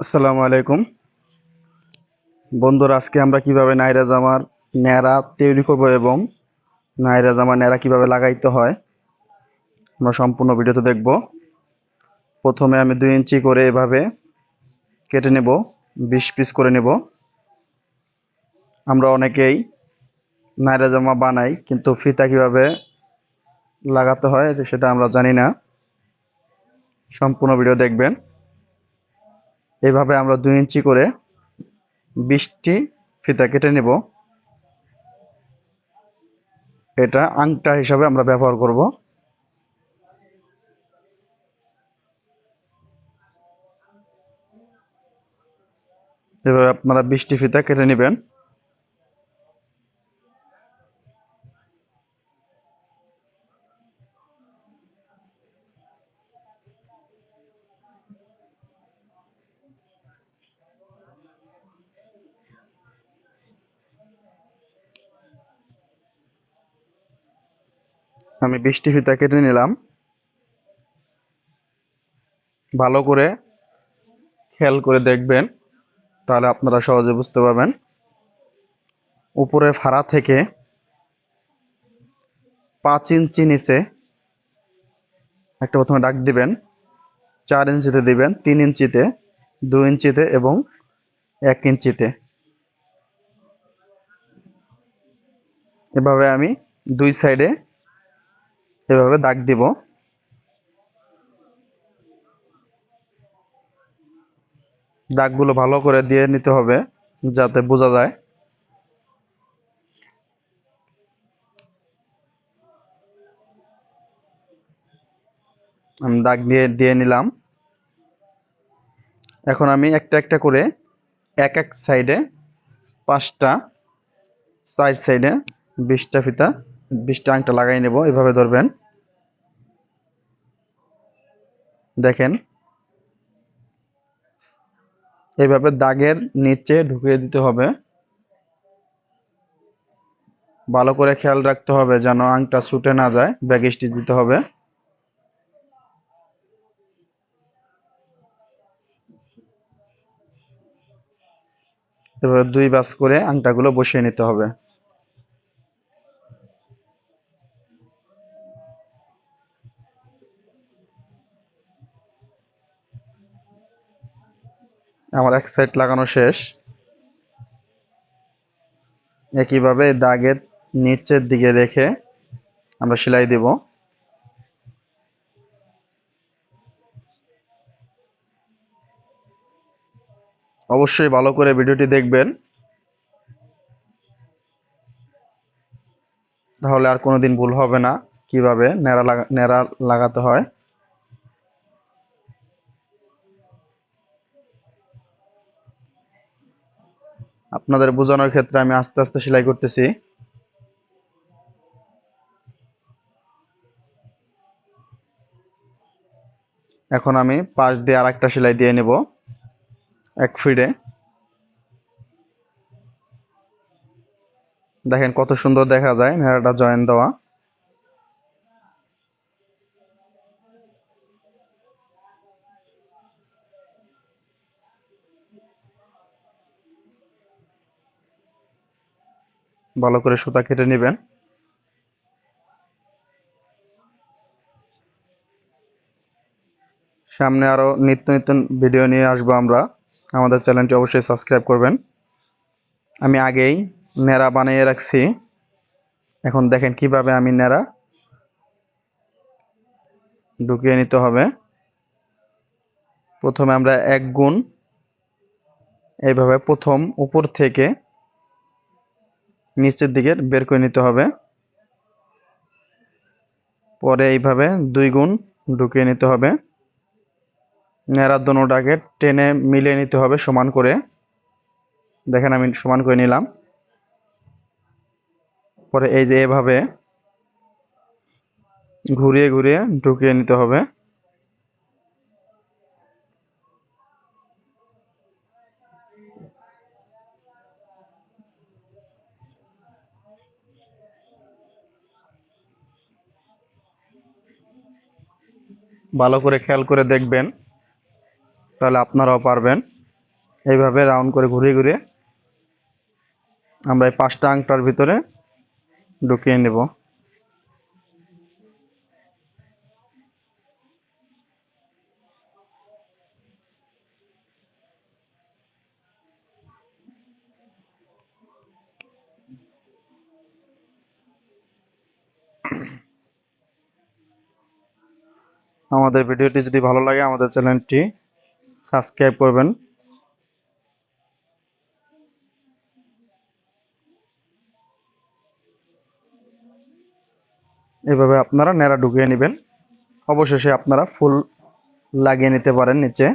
আসসালামু আলাইকুম বন্ধুরা, আজকে আমরা কিভাবে নাইরা জামার ন্যাড়া তৈরি করব এবং নাইরা জামার ন্যাড়া কিভাবে লাগাইতে হয় আমরা সম্পূর্ণ ভিডিওতে দেখব। প্রথমে আমি 2 ইঞ্চি করে এভাবে কেটে নেব, 20 পিস করে নেব। আমরা অনেকেই নাইরা জামা বানাই, কিন্তু ফিতা কিভাবে লাগাতে হয় সেটা আমরা জানি না। সম্পূর্ণ ভিডিও দেখবেন। এইভাবে আমরা 2 ইঞ্চি করে 20টি ফিতা কেটে নেব। এটা আংটা হিসাবে আমরা ব্যবহার করব। এভাবে আপনারা 20টি ফিতা কেটে নেবেন। আমি 20টি ফিতা কেটে নিলাম। ভালো করে খেয়াল করে দেখবেন, তাহলে আপনারা সহজে বুঝতে পারবেন। উপরের ফাড়া থেকে 5 ইঞ্চি নিচে একটা প্রথমে দাগ দিবেন। 4 ইঞ্চিতে দিবেন, 3 ইঞ্চিতে, 2 ইঞ্চিতে এবং 1 ইঞ্চিতে। এভাবে আমি 2 সাইডে এভাবে দাগ দিব। দাগগুলো ভালো করে দিয়ে নিতে হবে যাতে বোঝা যায়। আমি দাগ দিয়ে দিয়ে নিলাম। এখন আমি একটা একটা করে এক এক সাইডে 5টা, 4 সাইডে 20টা ফিতা, 20টা আংটা লাগাই নেব। এভাবে ধরবেন, দেখেন এইভাবে দাগের নিচে ঢুকিয়ে দিতে হবে। ভালো করে খেয়াল রাখতে হবে যেন আংটা ছুটে না যায়, ব্যাক স্টিচ দিতে হবে। এভাবে 2 ভাঁজ করে আংটাগুলো বসিয়ে নিতে হবে। আমার এক সাইড লাগানো শেষ। একইভাবে দাগের নিচের দিকে রেখে আমরা সেলাই দেব। অবশ্যই ভালো করে ভিডিওটি দেখবেন, তাহলে আর কোনোদিন ভুল হবে না কিভাবে ন্যাড়া লাগাতে হয়। আপনাদের বোঝানোর ক্ষেত্রে আমি আস্তে আস্তে সেলাই করতেছি। এখন আমি পাশ দিয়ে আরেকটা সেলাই দিয়ে নেব, 1 ফিটে। দেখেন কত সুন্দর দেখা যায় ন্যাড়াটা জয়েন দেওয়া। ভালো করে সুতা কেটে নেবেন। সামনে আরো নিত্য নিত্য ভিডিও নিয়ে আসবো আমরা। আমাদের চ্যানেলটি অবশ্যই সাবস্ক্রাইব করবেন। আমি আগেই ন্যাড়া বানিয়ে রাখছি। এখন দেখেন কিভাবে আমি ন্যাড়া ঢুকিয়ে নিতে হবে। প্রথমে আমরা 1 গুণ এইভাবে প্রথম উপর থেকে নিচের দিকে বের করে নিতে হবে। পরে এইভাবে 2 গুণ ঢুকিয়ে নিতে হবে। ন্যাড়ার দোনোটাকে টেনে মিলিয়ে নিতে হবে সমান করে। দেখেন আমি সমান করে নিলাম। পরে এই যে এভাবে ঘুরিয়ে ঘুরিয়ে ঢুকিয়ে নিতে হবে। ভালো করে খেয়াল করে দেখবেন, তাহলে আপনারাও পারবেন। এইভাবে রাউন্ড করে ঘুরিয়ে ঘুরিয়ে আমরা এই 5টা আংটার ভিতরে ঢুকিয়ে নেব। আমাদের ভিডিওটি যদি ভালো লাগে আমাদের চ্যানেলটি সাবস্ক্রাইব করবেন। এভাবে আপনারা নেড়া ঢুকিয়ে নেবেন। অবশেষে আপনারা ফুল লাগিয়ে নিতে পারেন নিচে।